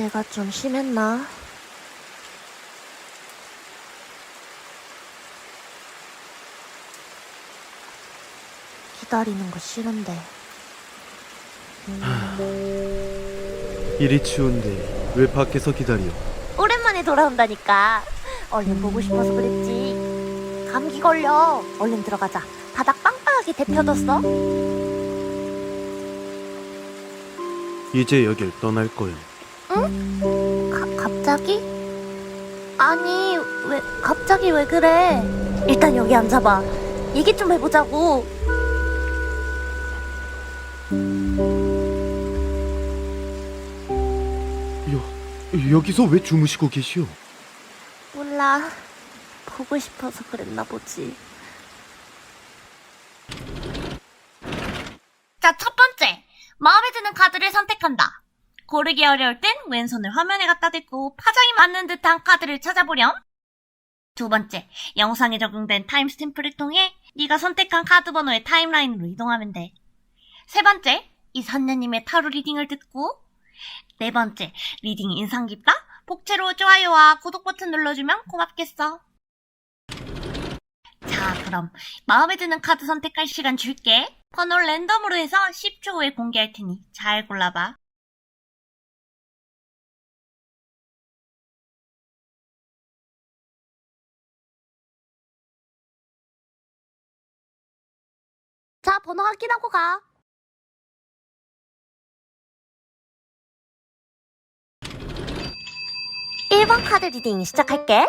내가 좀 심했나? 기다리는 거 싫은데. 이리 추운데 왜 밖에서 기다려? 오랜만에 돌아온다니까. 얼른 보고 싶어서 그랬지. 감기 걸려. 얼른 들어가자. 바닥 빵빵하게 데펴뒀어. 이제 여길 떠날 거야. 응? 갑자기? 아니, 갑자기 왜 그래? 일단 여기 앉아봐. 얘기 좀 해보자고. 여기서 왜 주무시고 계시오? 몰라. 보고 싶어서 그랬나 보지. 자, 첫 번째. 마음에 드는 카드를 선택한다. 고르기 어려울 땐 왼손을 화면에 갖다 대고 파장이 맞는 듯한 카드를 찾아보렴. 두 번째. 영상에 적용된 타임스탬프를 통해 네가 선택한 카드 번호의 타임라인으로 이동하면 돼. 세 번째. 이 선녀님의 타로 리딩을 듣고. 네 번째. 리딩이 인상 깊다? 복채로 좋아요와 구독 버튼 눌러주면 고맙겠어. 자, 그럼 마음에 드는 카드 선택할 시간 줄게. 번호 랜덤으로 해서 10초 후에 공개할 테니 잘 골라봐. 자, 번호 확인하고 가. (1번) 카드 리딩 시작할게.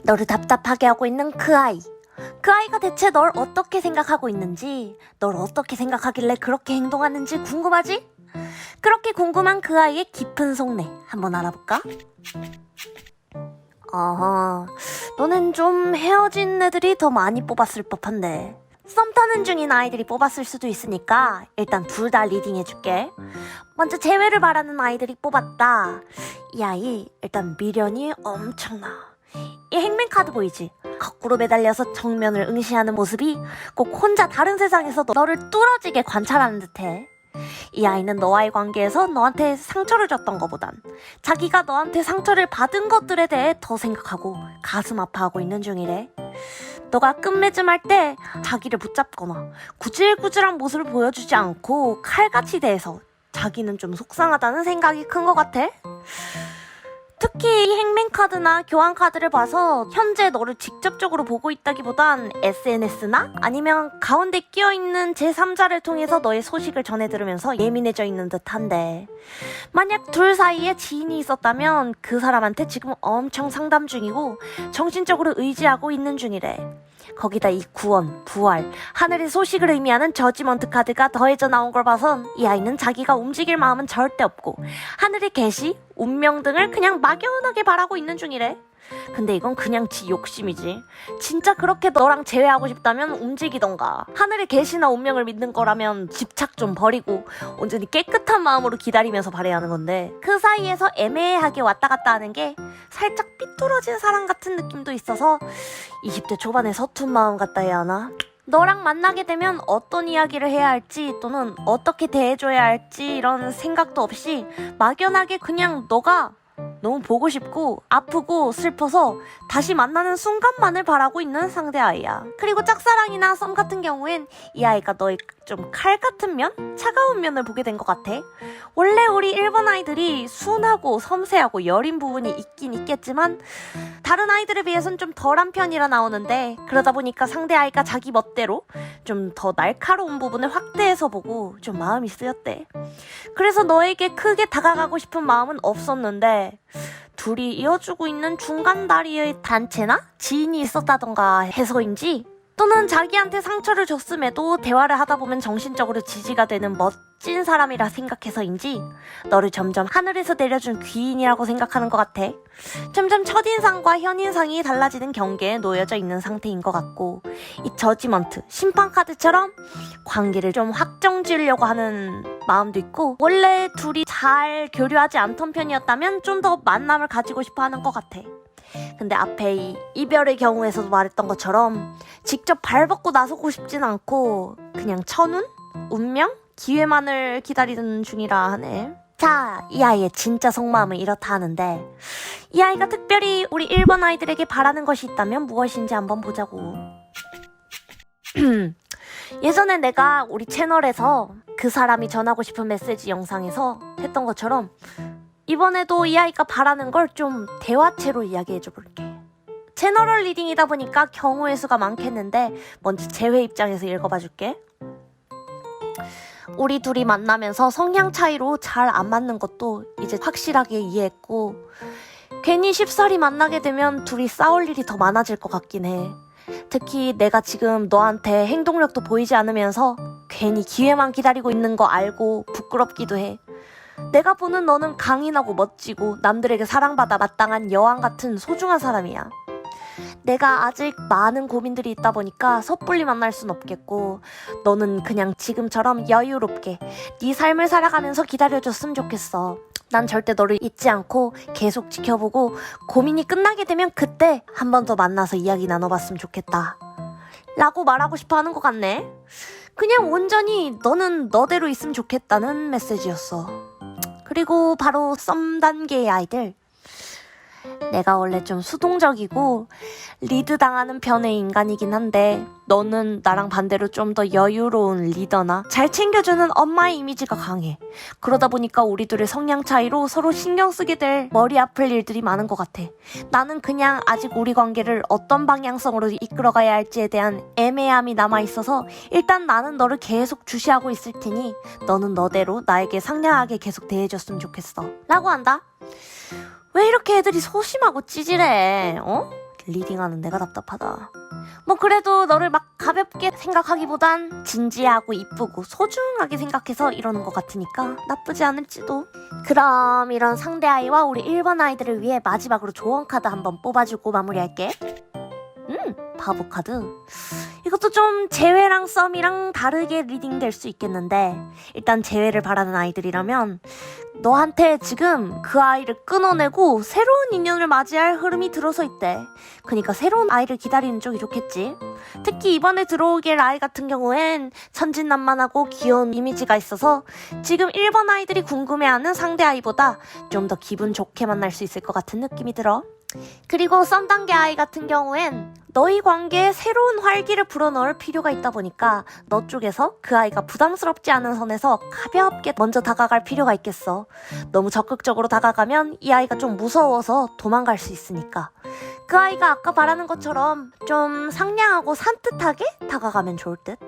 너를 답답하게 하고 있는 그 아이. 그 아이가 대체 널 어떻게 생각하고 있는지, 널 어떻게 생각하길래 그렇게 행동하는지 궁금하지? 그렇게 궁금한 그 아이의 깊은 속내 한번 알아볼까? 너는 좀 헤어진 애들이 더 많이 뽑았을 법한데. 썸 타는 중인 아이들이 뽑았을 수도 있으니까 일단 둘 다 리딩해줄게. 먼저 재회를 바라는 아이들이 뽑았다. 이 아이 일단 미련이 엄청나. 이 행맨 카드 보이지? 거꾸로 매달려서 정면을 응시하는 모습이 꼭 혼자 다른 세상에서 너를 뚫어지게 관찰하는 듯해. 이 아이는 너와의 관계에서 너한테 상처를 줬던 것보단 자기가 너한테 상처를 받은 것들에 대해 더 생각하고 가슴 아파하고 있는 중이래. 너가 끝맺음할 때 자기를 붙잡거나 구질구질한 모습을 보여주지 않고 칼같이 대해서 자기는 좀 속상하다는 생각이 큰 것 같아. 특히 이 행맨 카드나 교환 카드를 봐서 현재 너를 직접적으로 보고 있다기보단 SNS나 아니면 가운데 끼어있는 제3자를 통해서 너의 소식을 전해 들으면서 예민해져 있는 듯한데, 만약 둘 사이에 지인이 있었다면 그 사람한테 지금 엄청 상담 중이고 정신적으로 의지하고 있는 중이래. 거기다 이 구원, 부활, 하늘의 소식을 의미하는 저지먼트 카드가 더해져 나온 걸 봐선 이 아이는 자기가 움직일 마음은 절대 없고 하늘의 계시, 운명 등을 그냥 막연하게 바라고 있는 중이래. 근데 이건 그냥 지 욕심이지. 진짜 그렇게 너랑 재회하고 싶다면 움직이던가. 하늘의 계시나 운명을 믿는 거라면 집착 좀 버리고 온전히 깨끗한 마음으로 기다리면서 바래야 하는 건데, 그 사이에서 애매하게 왔다 갔다 하는 게 살짝 삐뚤어진 사랑 같은 느낌도 있어서 20대 초반에 서툰 마음 같다 해야 하나? 너랑 만나게 되면 어떤 이야기를 해야 할지 또는 어떻게 대해줘야 할지 이런 생각도 없이 막연하게 그냥 너가 너무 보고 싶고 아프고 슬퍼서 다시 만나는 순간만을 바라고 있는 상대 아이야. 그리고 짝사랑이나 썸 같은 경우엔 이 아이가 너의 좀 칼 같은 면? 차가운 면을 보게 된 것 같아. 원래 우리 일본 아이들이 순하고 섬세하고 여린 부분이 있긴 있겠지만 다른 아이들에 비해선 좀 덜한 편이라 나오는데, 그러다 보니까 상대 아이가 자기 멋대로 좀 더 날카로운 부분을 확대해서 보고 좀 마음이 쓰였대. 그래서 너에게 크게 다가가고 싶은 마음은 없었는데 둘이 이어주고 있는 중간 다리의 단체나 지인이 있었다던가 해서인지, 또는 자기한테 상처를 줬음에도 대화를 하다 보면 정신적으로 지지가 되는 멋진 사람이라 생각해서인지 너를 점점 하늘에서 내려준 귀인이라고 생각하는 것 같아. 점점 첫인상과 현인상이 달라지는 경계에 놓여져 있는 상태인 것 같고, 이 저지먼트, 심판카드처럼 관계를 좀 확정 지으려고 하는 마음도 있고, 원래 둘이 잘 교류하지 않던 편이었다면 좀 더 만남을 가지고 싶어 하는 것 같아. 근데 앞에 이 이별의 경우에서도 말했던 것처럼 직접 발벗고 나서고 싶진 않고 그냥 천운? 운명? 기회만을 기다리는 중이라 하네. 자, 이 아이의 진짜 속마음은 이렇다 하는데, 이 아이가 특별히 우리 1번 아이들에게 바라는 것이 있다면 무엇인지 한번 보자고. 예전에 내가 우리 채널에서 그 사람이 전하고 싶은 메시지 영상에서 했던 것처럼 이번에도 이 아이가 바라는 걸 좀 대화체로 이야기해줘 볼게. 채널 리딩이다 보니까 경우의 수가 많겠는데 먼저 제외 입장에서 읽어봐 줄게. 우리 둘이 만나면서 성향 차이로 잘 안 맞는 것도 이제 확실하게 이해했고, 괜히 쉽사리 만나게 되면 둘이 싸울 일이 더 많아질 것 같긴 해. 특히 내가 지금 너한테 행동력도 보이지 않으면서 괜히 기회만 기다리고 있는 거 알고 부끄럽기도 해. 내가 보는 너는 강인하고 멋지고 남들에게 사랑받아 마땅한 여왕 같은 소중한 사람이야. 내가 아직 많은 고민들이 있다 보니까 섣불리 만날 순 없겠고, 너는 그냥 지금처럼 여유롭게 네 삶을 살아가면서 기다려줬으면 좋겠어. 난 절대 너를 잊지 않고 계속 지켜보고 고민이 끝나게 되면 그때 한 번 더 만나서 이야기 나눠봤으면 좋겠다 라고 말하고 싶어 하는 것 같네. 그냥 온전히 너는 너대로 있으면 좋겠다는 메시지였어. 그리고 바로 썸 단계의 아이들. 내가 원래 좀 수동적이고 리드 당하는 편의 인간이긴 한데, 너는 나랑 반대로 좀 더 여유로운 리더나 잘 챙겨주는 엄마의 이미지가 강해. 그러다 보니까 우리 둘의 성향 차이로 서로 신경 쓰게 될 머리 아플 일들이 많은 것 같아. 나는 그냥 아직 우리 관계를 어떤 방향성으로 이끌어가야 할지에 대한 애매함이 남아있어서 일단 나는 너를 계속 주시하고 있을 테니 너는 너대로 나에게 상냥하게 계속 대해줬으면 좋겠어 라고 한다. 왜 이렇게 애들이 소심하고 찌질해? 리딩하는 내가 답답하다. 뭐 그래도 너를 막 가볍게 생각하기보단 진지하고 이쁘고 소중하게 생각해서 이러는 것 같으니까 나쁘지 않을지도. 그럼 이런 상대 아이와 우리 1번 아이들을 위해 마지막으로 조언 카드 한번 뽑아주고 마무리할게. 바보 카드. 이것도 좀 재회랑 썸이랑 다르게 리딩될 수 있겠는데, 일단 재회를 바라는 아이들이라면 너한테 지금 그 아이를 끊어내고 새로운 인연을 맞이할 흐름이 들어서 있대. 그러니까 새로운 아이를 기다리는 쪽이 좋겠지. 특히 이번에 들어오길 아이 같은 경우엔 천진난만하고 귀여운 이미지가 있어서 지금 1번 아이들이 궁금해하는 상대 아이보다 좀 더 기분 좋게 만날 수 있을 것 같은 느낌이 들어. 그리고 썸 단계 아이 같은 경우엔 너희 관계에 새로운 활기를 불어넣을 필요가 있다 보니까 너 쪽에서 그 아이가 부담스럽지 않은 선에서 가볍게 먼저 다가갈 필요가 있겠어. 너무 적극적으로 다가가면 이 아이가 좀 무서워서 도망갈 수 있으니까 그 아이가 아까 말하는 것처럼 좀 상냥하고 산뜻하게 다가가면 좋을 듯.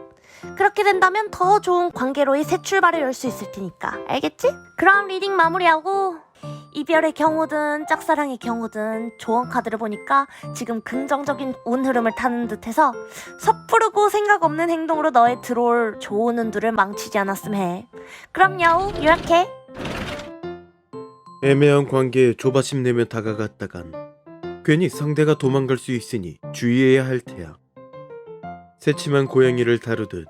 그렇게 된다면 더 좋은 관계로의 새 출발을 열 수 있을 테니까. 알겠지? 그럼 리딩 마무리하고, 이별의 경우든 짝사랑의 경우든 조언 카드를 보니까 지금 긍정적인 운 흐름을 타는 듯해서 섣부르고 생각 없는 행동으로 너의 들어올 좋은 운들을 망치지 않았으면 해. 그럼 여우 유약해. 애매한 관계에 조바심 내며 다가갔다간 괜히 상대가 도망갈 수 있으니 주의해야 할 테야. 새침한 고양이를 다루듯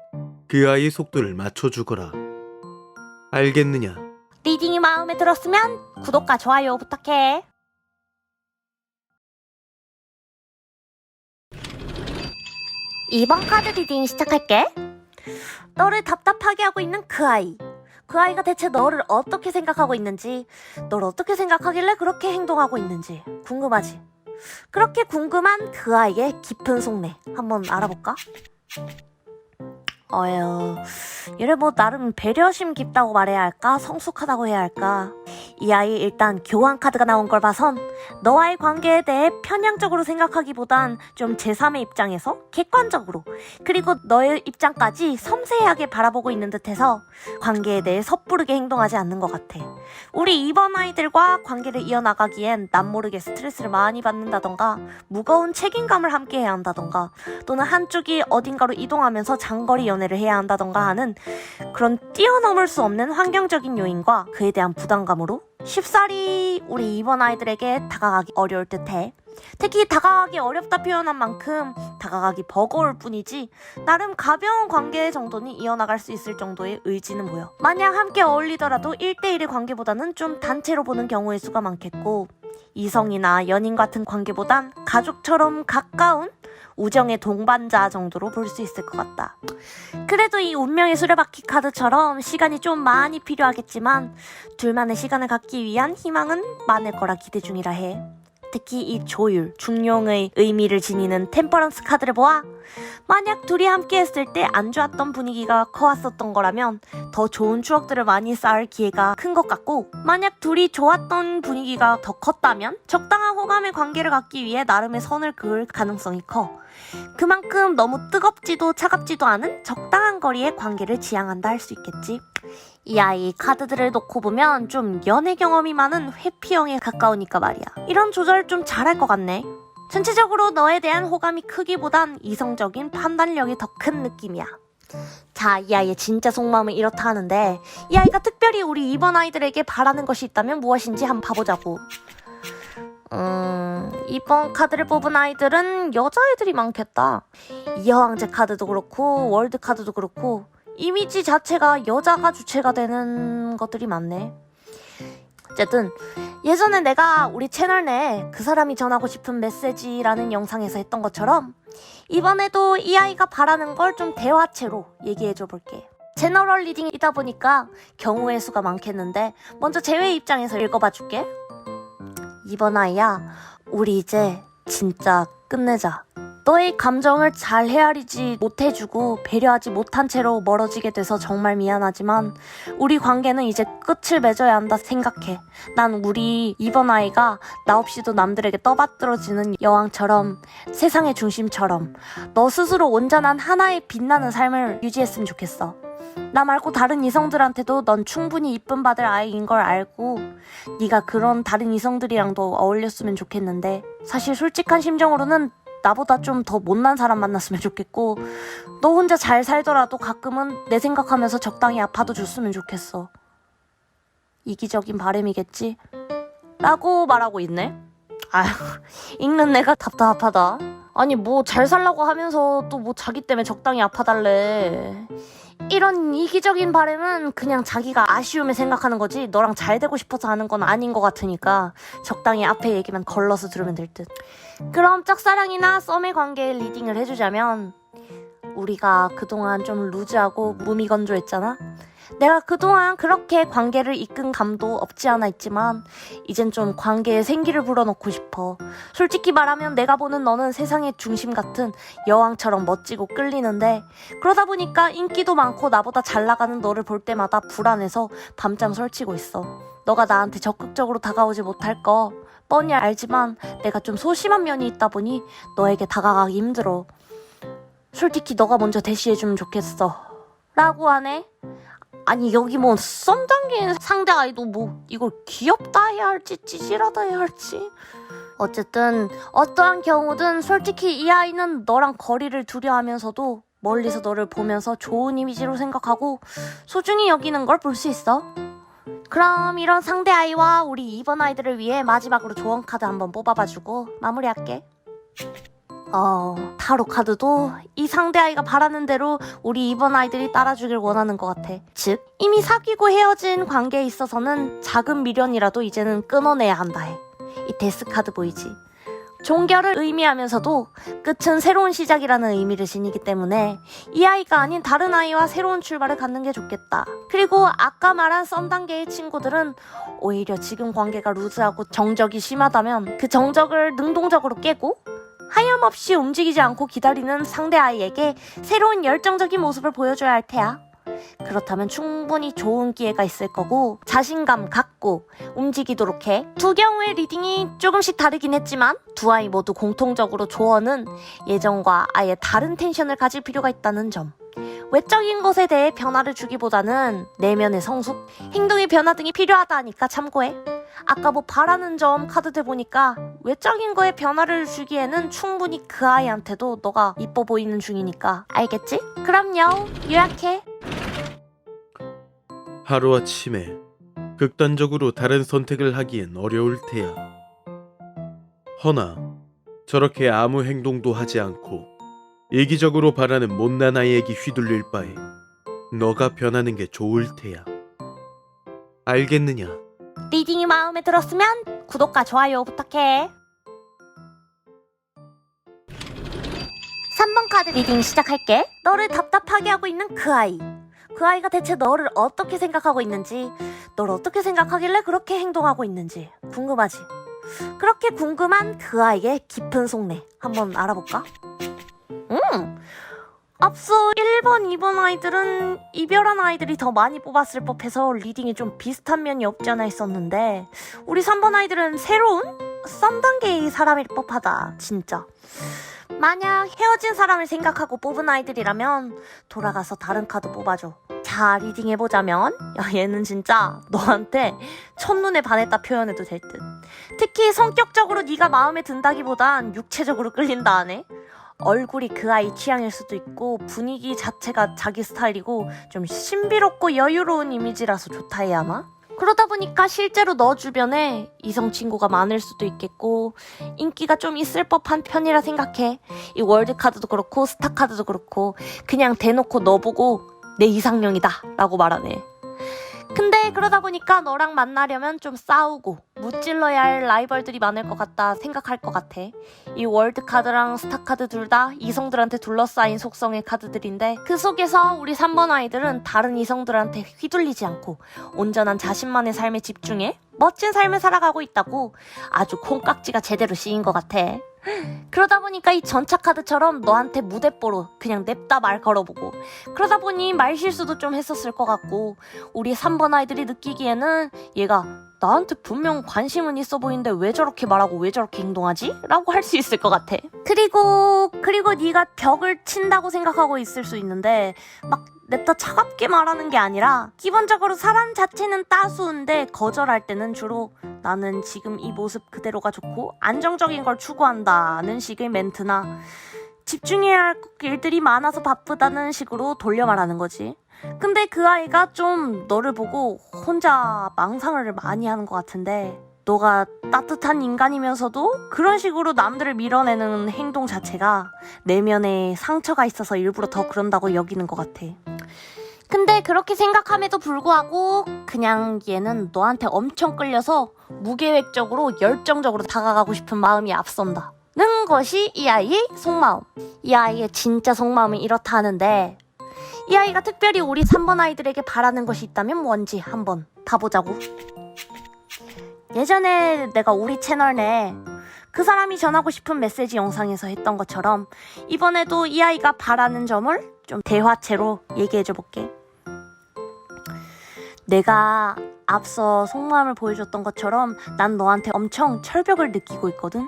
그 아이의 속도를 맞춰주거라. 알겠느냐? 리딩이 마음에 들었으면 구독과 좋아요 부탁해. 이번 카드 리딩 시작할게. 너를 답답하게 하고 있는 그 아이. 그 아이가 대체 너를 어떻게 생각하고 있는지, 널 어떻게 생각하길래 그렇게 행동하고 있는지 궁금하지? 그렇게 궁금한 그 아이의 깊은 속내 한번 알아볼까? 얘를 뭐 나름 배려심 깊다고 말해야 할까? 성숙하다고 해야 할까? 이 아이 일단 교환 카드가 나온 걸 봐선 너와의 관계에 대해 편향적으로 생각하기보단 좀 제3의 입장에서 객관적으로, 그리고 너의 입장까지 섬세하게 바라보고 있는 듯해서 관계에 대해 섣부르게 행동하지 않는 것 같아. 우리 2번 아이들과 관계를 이어나가기엔 남모르게 스트레스를 많이 받는다던가 무거운 책임감을 함께 해야 한다던가 또는 한쪽이 어딘가로 이동하면서 장거리 연애를 해야 한다던가 하는 그런 뛰어넘을 수 없는 환경적인 요인과 그에 대한 부담감으로 쉽사리 우리 2번 아이들에게 다가가기 어려울 듯해. 특히 다가가기 어렵다 표현한 만큼 다가가기 버거울 뿐이지 나름 가벼운 관계 정도는 이어나갈 수 있을 정도의 의지는 보여. 만약 함께 어울리더라도 1대1의 관계보다는 좀 단체로 보는 경우의 수가 많겠고, 이성이나 연인 같은 관계보단 가족처럼 가까운 우정의 동반자 정도로 볼 수 있을 것 같다. 그래도 이 운명의 수레바퀴 카드처럼 시간이 좀 많이 필요하겠지만 둘만의 시간을 갖기 위한 희망은 많을 거라 기대 중이라 해. 특히 이 조율, 중용의 의미를 지니는 템퍼런스 카드를 보아 만약 둘이 함께 했을 때 안 좋았던 분위기가 커왔었던 거라면 더 좋은 추억들을 많이 쌓을 기회가 큰 것 같고, 만약 둘이 좋았던 분위기가 더 컸다면 적당한 호감의 관계를 갖기 위해 나름의 선을 그을 가능성이 커. 그만큼 너무 뜨겁지도 차갑지도 않은 적당한 거리의 관계를 지향한다 할 수 있겠지. 이 아이 카드들을 놓고 보면 좀 연애 경험이 많은 회피형에 가까우니까 말이야. 이런 조절 좀 잘할 것 같네. 전체적으로 너에 대한 호감이 크기보단 이성적인 판단력이 더 큰 느낌이야. 자, 이 아이의 진짜 속마음은 이렇다 하는데, 이 아이가 특별히 우리 이번 아이들에게 바라는 것이 있다면 무엇인지 한번 봐보자고. 이번 카드를 뽑은 아이들은 여자애들이 많겠다. 이여왕제 카드도 그렇고 월드 카드도 그렇고 이미지 자체가 여자가 주체가 되는 것들이 많네. 어쨌든 예전에 내가 우리 채널 내에 그 사람이 전하고 싶은 메시지라는 영상에서 했던 것처럼 이번에도 이 아이가 바라는 걸 좀 대화체로 얘기해줘 볼게. 제너럴 리딩이다 보니까 경우의 수가 많겠는데 먼저 제외 입장에서 읽어봐 줄게. 이번 아이야, 우리 이제 진짜 끝내자. 너의 감정을 잘 헤아리지 못해주고 배려하지 못한 채로 멀어지게 돼서 정말 미안하지만 우리 관계는 이제 끝을 맺어야 한다 생각해. 난 우리 이번 아이가 나 없이도 남들에게 떠받들어지는 여왕처럼, 세상의 중심처럼 너 스스로 온전한 하나의 빛나는 삶을 유지했으면 좋겠어. 나 말고 다른 이성들한테도 넌 충분히 이쁨 받을 아이인 걸 알고 네가 그런 다른 이성들이랑도 어울렸으면 좋겠는데, 사실 솔직한 심정으로는 나보다 좀 더 못난 사람 만났으면 좋겠고, 너 혼자 잘 살더라도 가끔은 내 생각하면서 적당히 아파도 줬으면 좋겠어. 이기적인 바람이겠지? 라고 말하고 있네. 아휴, 읽는 내가 답답하다. 아니 뭐 잘 살라고 하면서 또 뭐 자기 때문에 적당히 아파달래. 이런 이기적인 바람은 그냥 자기가 아쉬움에 생각하는 거지 너랑 잘 되고 싶어서 하는 건 아닌 것 같으니까 적당히 앞에 얘기만 걸러서 들으면 될 듯. 그럼 짝사랑이나 썸의 관계에 리딩을 해주자면, 우리가 그동안 좀 루즈하고 무미건조했잖아. 내가 그동안 그렇게 관계를 이끈 감도 없지 않아 있지만 이젠 좀 관계에 생기를 불어넣고 싶어. 솔직히 말하면 내가 보는 너는 세상의 중심 같은 여왕처럼 멋지고 끌리는데, 그러다 보니까 인기도 많고 나보다 잘 나가는 너를 볼 때마다 불안해서 밤잠 설치고 있어. 너가 나한테 적극적으로 다가오지 못할 거 뻔히 알지만 내가 좀 소심한 면이 있다 보니 너에게 다가가기 힘들어. 솔직히 너가 먼저 대시해주면 좋겠어. 라고 하네. 아니 여기 뭐 썸 단계인 상대 아이도 뭐 이걸 귀엽다 해야 할지 찌질하다 해야 할지. 어쨌든 어떠한 경우든 솔직히 이 아이는 너랑 거리를 두려 하면서도 멀리서 너를 보면서 좋은 이미지로 생각하고 소중히 여기는 걸 볼 수 있어. 그럼 이런 상대 아이와 우리 이번 아이들을 위해 마지막으로 조언 카드 한번 뽑아봐주고 마무리할게. 타로 카드도 이 상대 아이가 바라는 대로 우리 이번 아이들이 따라주길 원하는 것 같아. 즉, 이미 사귀고 헤어진 관계에 있어서는 작은 미련이라도 이제는 끊어내야 한다 해. 이 데스 카드 보이지? 종결을 의미하면서도 끝은 새로운 시작이라는 의미를 지니기 때문에 이 아이가 아닌 다른 아이와 새로운 출발을 갖는 게 좋겠다. 그리고 아까 말한 썸 단계의 친구들은 오히려 지금 관계가 루즈하고 정적이 심하다면 그 정적을 능동적으로 깨고 하염없이 움직이지 않고 기다리는 상대 아이에게 새로운 열정적인 모습을 보여줘야 할 테야. 그렇다면 충분히 좋은 기회가 있을 거고 자신감 갖고 움직이도록 해. 두 경우의 리딩이 조금씩 다르긴 했지만 두 아이 모두 공통적으로 조언은 예전과 아예 다른 텐션을 가질 필요가 있다는 점. 외적인 것에 대해 변화를 주기보다는 내면의 성숙, 행동의 변화 등이 필요하다 하니까 참고해. 아까 뭐 바라는 점 카드들 보니까 외적인 거에 변화를 주기에는 충분히 그 아이한테도 너가 이뻐 보이는 중이니까 알겠지? 그럼요, 요약해. 하루아침에 극단적으로 다른 선택을 하기엔 어려울 테야. 허나 저렇게 아무 행동도 하지 않고 이기적으로 바라는 못난 아이에게 휘둘릴 바에 너가 변하는 게 좋을 테야. 알겠느냐? 리딩이 마음에 들었으면 구독과 좋아요 부탁해. 3번 카드 리딩 시작할게. 너를 답답하게 하고 있는 그 아이. 그 아이가 대체 너를 어떻게 생각하고 있는지, 널 어떻게 생각하길래 그렇게 행동하고 있는지 궁금하지? 그렇게 궁금한 그 아이의 깊은 속내 한번 알아볼까? 앞서 1번, 2번 아이들은 이별한 아이들이 더 많이 뽑았을 법해서 리딩이 좀 비슷한 면이 없지 않아 있었는데, 우리 3번 아이들은 새로운 썸 단계의 사람일 법하다, 진짜. 만약 헤어진 사람을 생각하고 뽑은 아이들이라면 돌아가서 다른 카드 뽑아줘. 자, 리딩해보자면, 야, 얘는 진짜 너한테 첫눈에 반했다 표현해도 될 듯. 특히 성격적으로 네가 마음에 든다기보단 육체적으로 끌린다 하네. 얼굴이 그 아이 취향일 수도 있고 분위기 자체가 자기 스타일이고 좀 신비롭고 여유로운 이미지라서 좋다 해야 하나? 그러다 보니까 실제로 너 주변에 이성 친구가 많을 수도 있겠고 인기가 좀 있을 법한 편이라 생각해. 이 월드카드도 그렇고 스타카드도 그렇고 그냥 대놓고 너 보고 내 이상형이다 라고 말하네. 근데 그러다 보니까 너랑 만나려면 좀 싸우고 무찔러야 할 라이벌들이 많을 것 같다 생각할 것 같아. 이 월드카드랑 스타카드 둘 다 이성들한테 둘러싸인 속성의 카드들인데, 그 속에서 우리 3번 아이들은 다른 이성들한테 휘둘리지 않고 온전한 자신만의 삶에 집중해 멋진 삶을 살아가고 있다고 아주 콩깍지가 제대로 씌인 것 같아. 그러다 보니까 이 전차 카드처럼 너한테 무대뽀로 그냥 냅다 말 걸어보고, 그러다 보니 말 실수도 좀 했었을 것 같고, 우리 3번 아이들이 느끼기에는 얘가 나한테 분명 관심은 있어 보이는데 왜 저렇게 말하고 왜 저렇게 행동하지? 라고 할 수 있을 것 같아. 그리고 네가 벽을 친다고 생각하고 있을 수 있는데, 막 냅다 차갑게 말하는 게 아니라 기본적으로 사람 자체는 따스운데 거절할 때는 주로 나는 지금 이 모습 그대로가 좋고 안정적인 걸 추구한다는 식의 멘트나 집중해야 할 일들이 많아서 바쁘다는 식으로 돌려 말하는 거지. 근데 그 아이가 좀 너를 보고 혼자 망상을 많이 하는 것 같은데, 너가 따뜻한 인간이면서도 그런 식으로 남들을 밀어내는 행동 자체가 내면에 상처가 있어서 일부러 더 그런다고 여기는 것 같아. 근데 그렇게 생각함에도 불구하고 그냥 얘는 너한테 엄청 끌려서 무계획적으로 열정적으로 다가가고 싶은 마음이 앞선다 는 것이 이 아이의 속마음. 이 아이의 진짜 속마음은 이렇다 하는데, 이 아이가 특별히 우리 3번 아이들에게 바라는 것이 있다면 뭔지 한번 봐보자고. 예전에 내가 우리 채널 내 그 사람이 전하고 싶은 메시지 영상에서 했던 것처럼 이번에도 이 아이가 바라는 점을 좀 대화체로 얘기해줘 볼게. 내가 앞서 속마음을 보여줬던 것처럼 난 너한테 엄청 철벽을 느끼고 있거든.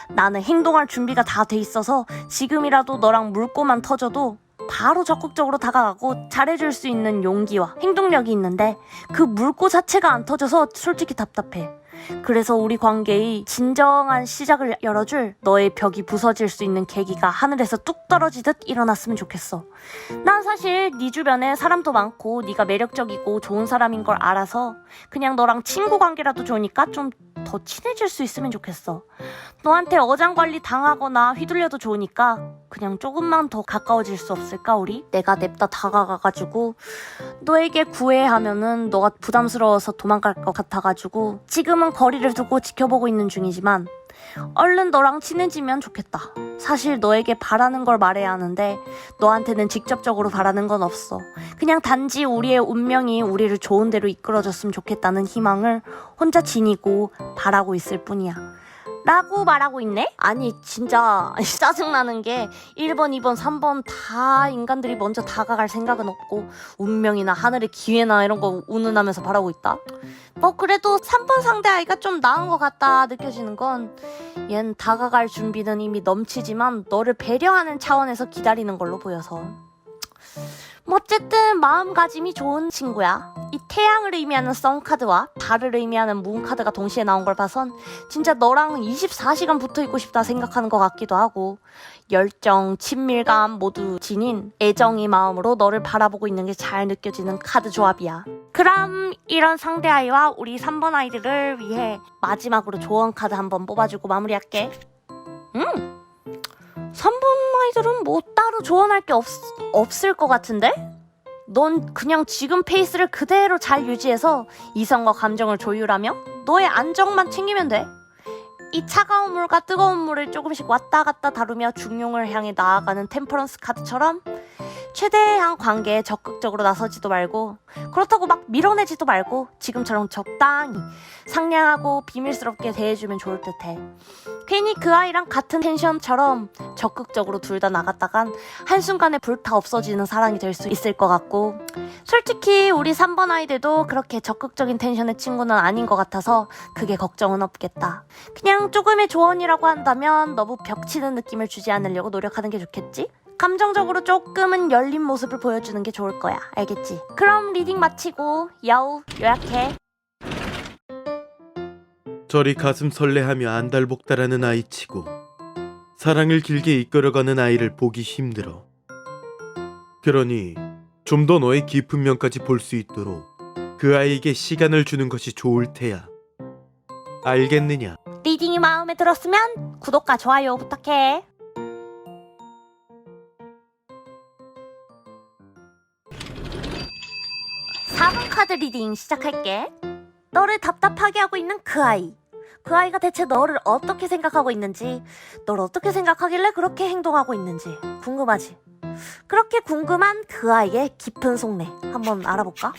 나는 행동할 준비가 다 돼 있어서 지금이라도 너랑 물꼬만 터져도 바로 적극적으로 다가가고 잘해줄 수 있는 용기와 행동력이 있는데, 그 물꼬 자체가 안 터져서 솔직히 답답해. 그래서 우리 관계의 진정한 시작을 열어줄 너의 벽이 부서질 수 있는 계기가 하늘에서 뚝 떨어지듯 일어났으면 좋겠어. 난 사실 네 주변에 사람도 많고 네가 매력적이고 좋은 사람인 걸 알아서 그냥 너랑 친구 관계라도 좋으니까 좀 더 친해질 수 있으면 좋겠어. 너한테 어장관리 당하거나 휘둘려도 좋으니까 그냥 조금만 더 가까워질 수 없을까 우리? 내가 냅다 다가가가지고 너에게 구애하면은 너가 부담스러워서 도망갈 것 같아가지고 지금은 거리를 두고 지켜보고 있는 중이지만 얼른 너랑 친해지면 좋겠다. 사실 너에게 바라는 걸 말해야 하는데 너한테는 직접적으로 바라는 건 없어. 그냥 단지 우리의 운명이 우리를 좋은 데로 이끌어줬으면 좋겠다는 희망을 혼자 지니고 바라고 있을 뿐이야. 라고 말하고 있네? 아니 진짜 짜증나는 게 1번, 2번, 3번 다 인간들이 먼저 다가갈 생각은 없고 운명이나 하늘의 기회나 이런 거 운운하면서 바라고 있다. 뭐 그래도 3번 상대 아이가 좀 나은 것 같다 느껴지는 건, 얜 다가갈 준비는 이미 넘치지만 너를 배려하는 차원에서 기다리는 걸로 보여서. 뭐 어쨌든 마음가짐이 좋은 친구야. 이 태양을 의미하는 썬카드와 달을 의미하는 문카드가 동시에 나온 걸 봐선 진짜 너랑 24시간 붙어있고 싶다 생각하는 것 같기도 하고, 열정, 친밀감 모두 지닌 애정의 마음으로 너를 바라보고 있는 게 잘 느껴지는 카드 조합이야. 그럼 이런 상대 아이와 우리 3번 아이들을 위해 마지막으로 조언 카드 한번 뽑아주고 마무리할게. 3번 아이들은 뭐 따로 조언할 게 없을 것 같은데? 넌 그냥 지금 페이스를 그대로 잘 유지해서 이성과 감정을 조율하며 너의 안정만 챙기면 돼. 이 차가운 물과 뜨거운 물을 조금씩 왔다 갔다 다루며 중용을 향해 나아가는 템퍼런스 카드처럼 최대한 관계에 적극적으로 나서지도 말고 그렇다고 막 밀어내지도 말고 지금처럼 적당히 상냥하고 비밀스럽게 대해주면 좋을 듯해. 괜히 그 아이랑 같은 텐션처럼 적극적으로 둘 다 나갔다간 한순간에 불타 없어지는 사랑이 될 수 있을 것 같고, 솔직히 우리 3번 아이들도 그렇게 적극적인 텐션의 친구는 아닌 것 같아서 그게 걱정은 없겠다. 그냥 조금의 조언이라고 한다면 너무 벽치는 느낌을 주지 않으려고 노력하는 게 좋겠지? 감정적으로 조금은 열린 모습을 보여주는 게 좋을 거야. 알겠지? 그럼 리딩 마치고 야우 요약해. 저리 가슴 설레하며 안달복달하는 아이치고 사랑을 길게 이끌어가는 아이를 보기 힘들어. 그러니 좀 더 너의 깊은 면까지 볼 수 있도록 그 아이에게 시간을 주는 것이 좋을 테야. 알겠느냐? 리딩이 마음에 들었으면 구독과 좋아요 부탁해. (4번) 카드 리딩 시작할게. 너를 답답하게 하고 있는 그 아이. 그 아이가 대체 너를 어떻게 생각하고 있는지, 널 어떻게 생각하길래 그렇게 행동하고 있는지 궁금하지? 그렇게 궁금한 그 아이의 깊은 속내 한번 알아볼까?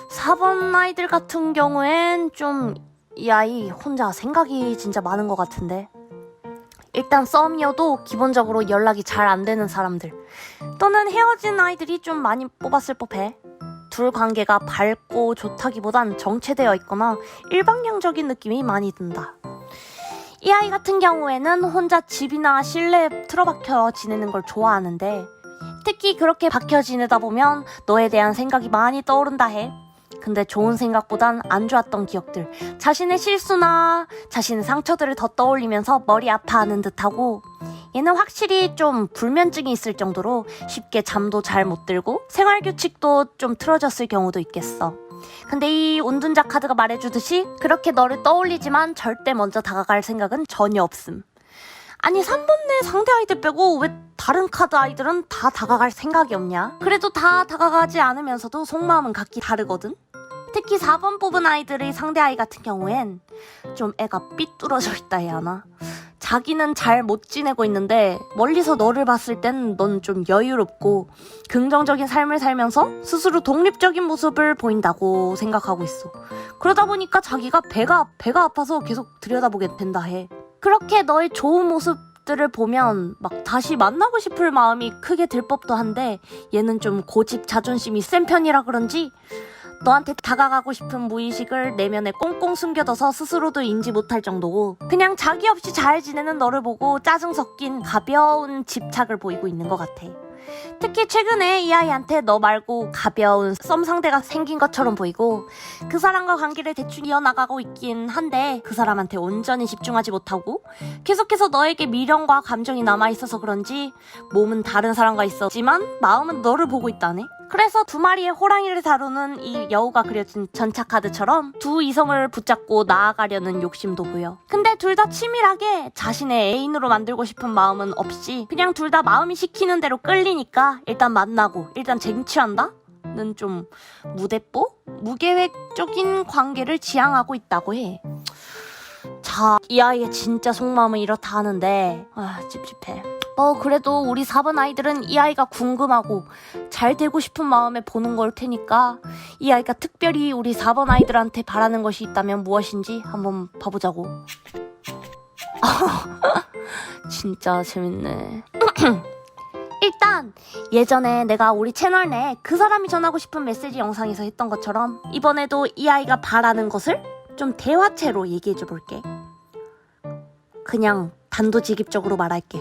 4번 아이들 같은 경우엔 좀 이 아이 혼자 생각이 진짜 많은 것 같은데, 일단 썸이어도 기본적으로 연락이 잘 안 되는 사람들 또는 헤어진 아이들이 좀 많이 뽑았을 법해. 둘 관계가 밝고 좋다기보단 정체되어 있거나 일방향적인 느낌이 많이 든다. 이 아이 같은 경우에는 혼자 집이나 실내에 틀어박혀 지내는 걸 좋아하는데, 특히 그렇게 박혀 지내다 보면 너에 대한 생각이 많이 떠오른다 해. 근데 좋은 생각보단 안 좋았던 기억들, 자신의 실수나 자신의 상처들을 더 떠올리면서 머리 아파하는 듯하고, 얘는 확실히 좀 불면증이 있을 정도로 쉽게 잠도 잘 못 들고 생활규칙도 좀 틀어졌을 경우도 있겠어. 근데 이 운둔자 카드가 말해주듯이 그렇게 너를 떠올리지만 절대 먼저 다가갈 생각은 전혀 없음. 아니 3번 내 상대 아이들 빼고 왜 다른 카드 아이들은 다 다가갈 생각이 없냐? 그래도 다 다가가지 않으면서도 속마음은 각기 다르거든? 특히 4번 뽑은 아이들의 상대 아이 같은 경우엔 좀 애가 삐뚤어져 있다 해야 하나? 자기는 잘 못 지내고 있는데 멀리서 너를 봤을 땐 넌 좀 여유롭고 긍정적인 삶을 살면서 스스로 독립적인 모습을 보인다고 생각하고 있어. 그러다 보니까 자기가 배가 아파서 계속 들여다보게 된다 해. 그렇게 너의 좋은 모습들을 보면 막 다시 만나고 싶을 마음이 크게 들 법도 한데, 얘는 좀 고집 자존심이 센 편이라 그런지 너한테 다가가고 싶은 무의식을 내면에 꽁꽁 숨겨둬서 스스로도 인지 못할 정도고, 그냥 자기 없이 잘 지내는 너를 보고 짜증 섞인 가벼운 집착을 보이고 있는 것 같아. 특히 최근에 이 아이한테 너 말고 가벼운 썸 상대가 생긴 것처럼 보이고, 그 사람과 관계를 대충 이어나가고 있긴 한데 그 사람한테 온전히 집중하지 못하고 계속해서 너에게 미련과 감정이 남아있어서 그런지 몸은 다른 사람과 있었지만 마음은 너를 보고 있다네. 그래서 두 마리의 호랑이를 다루는 이 여우가 그려진 전차 카드처럼 두 이성을 붙잡고 나아가려는 욕심도 보여. 근데 둘 다 치밀하게 자신의 애인으로 만들고 싶은 마음은 없이 그냥 둘 다 마음이 시키는 대로 끌리니까 일단 만나고 일단 쟁취한다? 는 좀 무대뽀? 무계획적인 관계를 지향하고 있다고 해. 자, 이 아이의 진짜 속마음은 이렇다 하는데 찝찝해. 그래도 우리 4번 아이들은 이 아이가 궁금하고 잘 되고 싶은 마음에 보는 걸 테니까 이 아이가 특별히 우리 4번 아이들한테 바라는 것이 있다면 무엇인지 한번 봐보자고. 진짜 재밌네. 일단 예전에 내가 우리 채널 내 그 사람이 전하고 싶은 메시지 영상에서 했던 것처럼 이번에도 이 아이가 바라는 것을 좀 대화체로 얘기해줘 볼게. 그냥 단도직입적으로 말할게.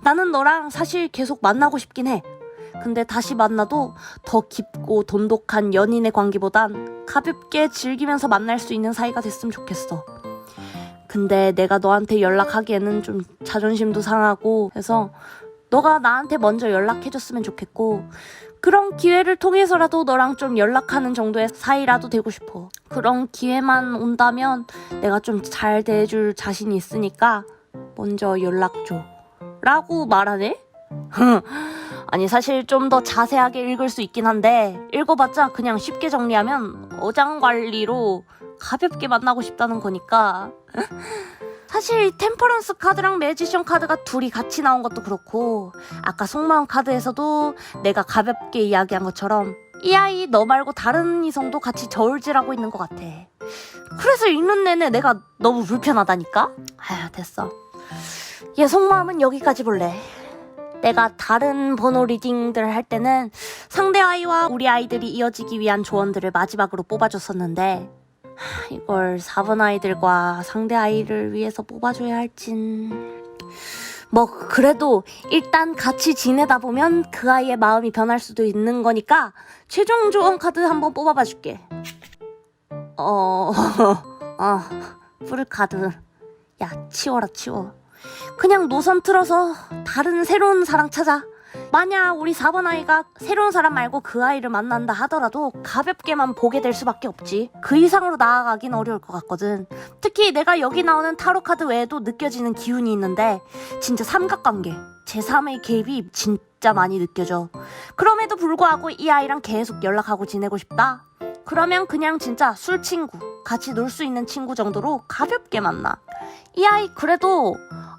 나는 너랑 사실 계속 만나고 싶긴 해. 근데 다시 만나도 더 깊고 돈독한 연인의 관계보단 가볍게 즐기면서 만날 수 있는 사이가 됐으면 좋겠어. 근데 내가 너한테 연락하기에는 좀 자존심도 상하고 해서 너가 나한테 먼저 연락해줬으면 좋겠고, 그런 기회를 통해서라도 너랑 좀 연락하는 정도의 사이라도 되고 싶어. 그런 기회만 온다면 내가 좀 잘 대해줄 자신이 있으니까 먼저 연락 줘 라고 말하네? 아니 사실 좀 더 자세하게 읽을 수 있긴 한데 읽어봤자 그냥 쉽게 정리하면 어장관리로 가볍게 만나고 싶다는 거니까. 사실 템퍼런스 카드랑 매지션 카드가 둘이 같이 나온 것도 그렇고 아까 속마음 카드에서도 내가 가볍게 이야기한 것처럼 이 아이 너 말고 다른 이성도 같이 저울질하고 있는 것 같아. 그래서 읽는 내내 내가 너무 불편하다니까? 아휴 됐어. 얘 속마음은 여기까지 볼래. 내가 다른 번호 리딩들 할 때는 상대 아이와 우리 아이들이 이어지기 위한 조언들을 마지막으로 뽑아줬었는데 이걸 4번 아이들과 상대 아이를 위해서 뽑아줘야 할진... 뭐 그래도 일단 같이 지내다 보면 그 아이의 마음이 변할 수도 있는 거니까 최종 조언 카드 한번 뽑아봐 줄게. 풀 카드. 야 치워라 치워. 그냥 노선 틀어서 다른 새로운 사랑 찾아. 만약 우리 4번 아이가 새로운 사람 말고 그 아이를 만난다 하더라도 가볍게만 보게 될 수밖에 없지. 그 이상으로 나아가긴 어려울 것 같거든. 특히 내가 여기 나오는 타로 카드 외에도 느껴지는 기운이 있는데 진짜 삼각관계, 제3의 개입이 진짜 많이 느껴져. 그럼에도 불구하고 이 아이랑 계속 연락하고 지내고 싶다? 그러면 그냥 진짜 술 친구, 같이 놀 수 있는 친구 정도로 가볍게 만나. 이 아이 그래도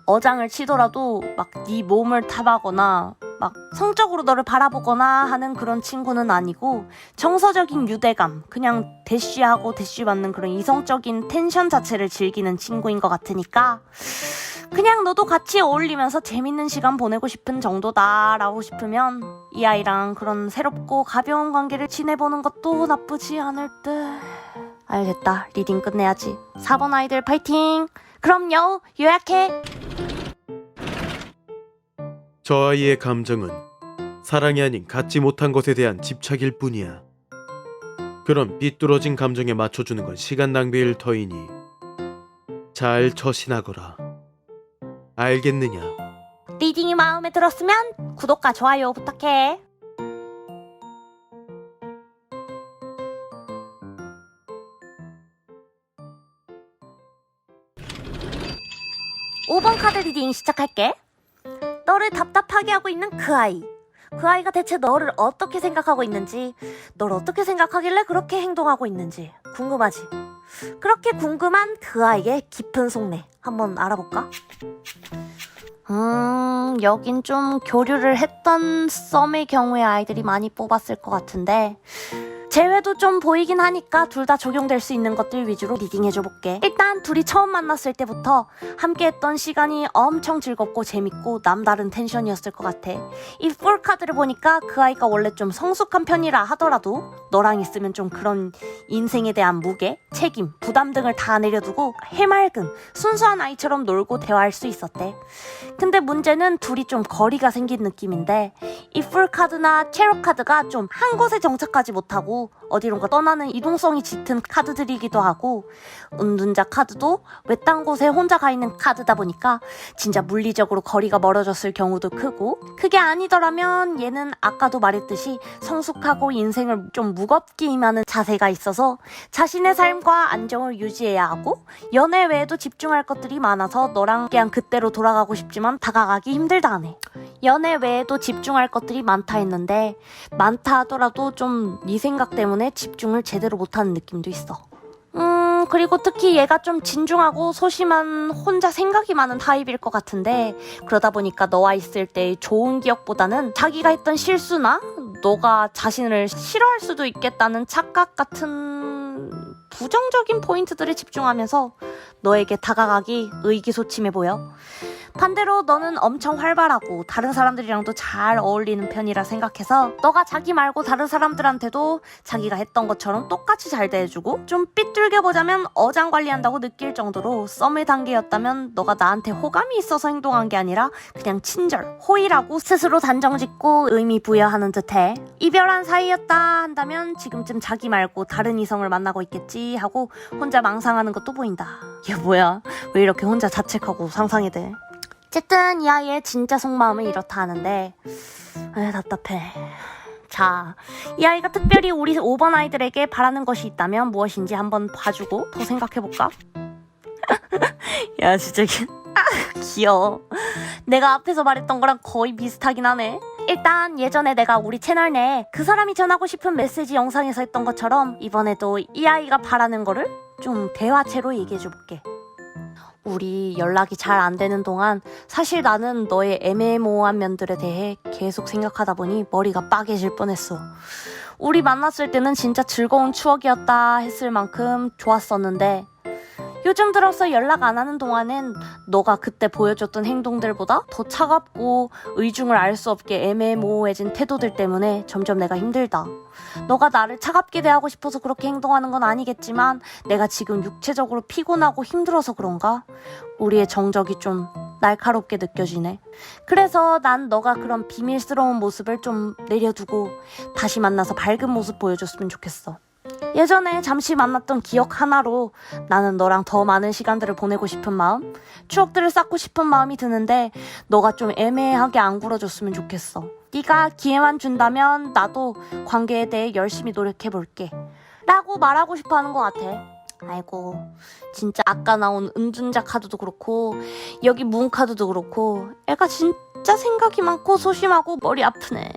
어장을 치더라도 막 네 몸을 탐하거나 막 성적으로 너를 바라보거나 하는 그런 친구는 아니고 정서적인 유대감, 그냥 대쉬하고 대쉬 받는 그런 이성적인 텐션 자체를 즐기는 친구인 것 같으니까 그냥 너도 같이 어울리면서 재밌는 시간 보내고 싶은 정도다라고 싶으면 이 아이랑 그런 새롭고 가벼운 관계를 지내보는 것도 나쁘지 않을 듯. 알겠다. 리딩 끝내야지. 4번 아이들 파이팅! 그럼요. 요약해. 저 아이의 감정은 사랑이 아닌 갖지 못한 것에 대한 집착일 뿐이야. 그런 삐뚤어진 감정에 맞춰주는 건 시간 낭비일 터이니 잘 처신하거라. 알겠느냐? 리딩이 마음에 들었으면 구독과 좋아요 부탁해. (5번) 카드 리딩 시작할게. 너를 답답하게 하고 있는 그 아이. 그 아이가 대체 너를 어떻게 생각하고 있는지, 널 어떻게 생각하길래 그렇게 행동하고 있는지 궁금하지? 그렇게 궁금한 그 아이의 깊은 속내 한번 알아볼까? 여긴 좀 교류를 했던 썸의 경우의 아이들이 많이 뽑았을 것 같은데 제외도 좀 보이긴 하니까 둘 다 적용될 수 있는 것들 위주로 리딩해줘볼게. 일단 둘이 처음 만났을 때부터 함께했던 시간이 엄청 즐겁고 재밌고 남다른 텐션이었을 것 같아. 이 풀 카드를 보니까 그 아이가 원래 좀 성숙한 편이라 하더라도 너랑 있으면 좀 그런 인생에 대한 무게, 책임, 부담 등을 다 내려두고 해맑은 순수한 아이처럼 놀고 대화할 수 있었대. 근데 문제는 둘이 좀 거리가 생긴 느낌인데 이 풀 카드나 체로 카드가 좀 한 곳에 정착하지 못하고 어디론가 떠나는 이동성이 짙은 카드들이기도 하고 운둔자 카드도 외딴 곳에 혼자 가 있는 카드다 보니까 진짜 물리적으로 거리가 멀어졌을 경우도 크고 그게 아니더라면 얘는 아까도 말했듯이 성숙하고 인생을 좀 무겁게 임하는 자세가 있어서 자신의 삶과 안정을 유지해야 하고 연애 외에도 집중할 것들이 많아서 너랑 그냥 그때로 돌아가고 싶지만 다가가기 힘들다 하네. 연애 외에도 집중할 것들이 많다 했는데 많다 하더라도 좀 네 생각 때문에 집중을 제대로 못하는 느낌도 있어. 그리고 특히 얘가 좀 진중하고 소심한 혼자 생각이 많은 타입일 것 같은데 그러다 보니까 너와 있을 때 좋은 기억보다는 자기가 했던 실수나 너가 자신을 싫어할 수도 있겠다는 착각 같은 부정적인 포인트들에 집중하면서 너에게 다가가기 의기소침해 보여. 반대로 너는 엄청 활발하고 다른 사람들이랑도 잘 어울리는 편이라 생각해서 너가 자기 말고 다른 사람들한테도 자기가 했던 것처럼 똑같이 잘 대해주고 좀 삐뚤게 보자면 어장관리한다고 느낄 정도로 썸의 단계였다면 너가 나한테 호감이 있어서 행동한 게 아니라 그냥 친절, 호의라고 스스로 단정짓고 의미 부여하는 듯해. 이별한 사이였다 한다면 지금쯤 자기 말고 다른 이성을 만나고 있겠지 하고 혼자 망상하는 것도 보인다. 얘 뭐야? 왜 이렇게 혼자 자책하고 상상이 돼? 어쨌든 이 아이의 진짜 속마음은 이렇다 하는데 답답해. 자, 이 아이가 특별히 우리 5번 아이들에게 바라는 것이 있다면 무엇인지 한번 봐주고 더 생각해볼까? 야 진짜 귀여워. 내가 앞에서 말했던 거랑 거의 비슷하긴 하네. 일단 예전에 내가 우리 채널 내 그 사람이 전하고 싶은 메시지 영상에서 했던 것처럼 이번에도 이 아이가 바라는 거를 좀 대화체로 얘기해줘 볼게. 우리 연락이 잘 안 되는 동안 사실 나는 너의 애매모호한 면들에 대해 계속 생각하다 보니 머리가 빠개질 뻔했어. 우리 만났을 때는 진짜 즐거운 추억이었다 했을 만큼 좋았었는데 요즘 들어서 연락 안 하는 동안엔 너가 그때 보여줬던 행동들보다 더 차갑고 의중을 알 수 없게 애매모호해진 태도들 때문에 점점 내가 힘들다. 너가 나를 차갑게 대하고 싶어서 그렇게 행동하는 건 아니겠지만 내가 지금 육체적으로 피곤하고 힘들어서 그런가? 우리의 정적이 좀 날카롭게 느껴지네. 그래서 난 너가 그런 비밀스러운 모습을 좀 내려두고 다시 만나서 밝은 모습 보여줬으면 좋겠어. 예전에 잠시 만났던 기억 하나로 나는 너랑 더 많은 시간들을 보내고 싶은 마음, 추억들을 쌓고 싶은 마음이 드는데 너가 좀 애매하게 안 굴어줬으면 좋겠어. 네가 기회만 준다면 나도 관계에 대해 열심히 노력해볼게 라고 말하고 싶어하는 것 같아. 아이고 진짜 아까 나온 은둔자 카드도 그렇고 여기 문 카드도 그렇고 애가 진짜 생각이 많고 소심하고 머리 아프네.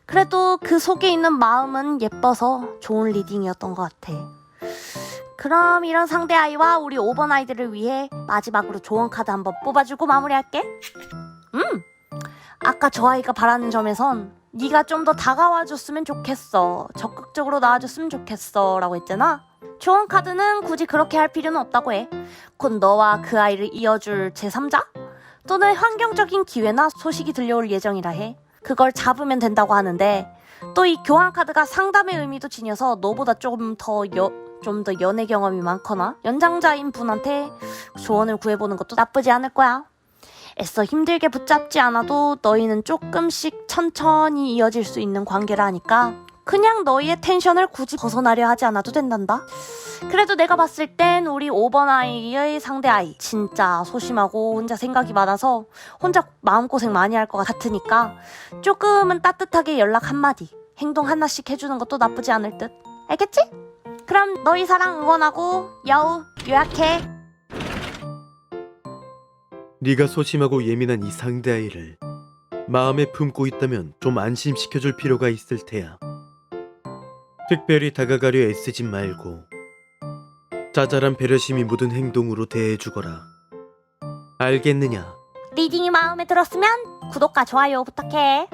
그래도 그 속에 있는 마음은 예뻐서 좋은 리딩이었던 것 같아. 그럼 이런 상대 아이와 우리 5번 아이들을 위해 마지막으로 조언 카드 한번 뽑아주고 마무리할게. 아까 저 아이가 바라는 점에선 네가 좀 더 다가와줬으면 좋겠어, 적극적으로 나와줬으면 좋겠어 라고 했잖아. 조언 카드는 굳이 그렇게 할 필요는 없다고 해. 곧 너와 그 아이를 이어줄 제3자? 또는 환경적인 기회나 소식이 들려올 예정이라 해. 그걸 잡으면 된다고 하는데 또 이 교환 카드가 상담의 의미도 지녀서 너보다 좀 더 연애 경험이 많거나 연장자인 분한테 조언을 구해보는 것도 나쁘지 않을 거야. 애써 힘들게 붙잡지 않아도 너희는 조금씩 천천히 이어질 수 있는 관계라니까 그냥 너희의 텐션을 굳이 벗어나려 하지 않아도 된단다. 그래도 내가 봤을 땐 우리 5번 아이의 상대 아이 진짜 소심하고 혼자 생각이 많아서 혼자 마음고생 많이 할 것 같으니까 조금은 따뜻하게 연락 한마디, 행동 하나씩 해주는 것도 나쁘지 않을 듯. 알겠지? 그럼 너희 사랑 응원하고 여우 요약해. 네가 소심하고 예민한 이 상대 아이를 마음에 품고 있다면 좀 안심시켜줄 필요가 있을 테야. 특별히 다가가려 애쓰지 말고 짜잘한 배려심이 묻은 행동으로 대해주거라. 알겠느냐? 리딩이 마음에 들었으면 구독과 좋아요 부탁해.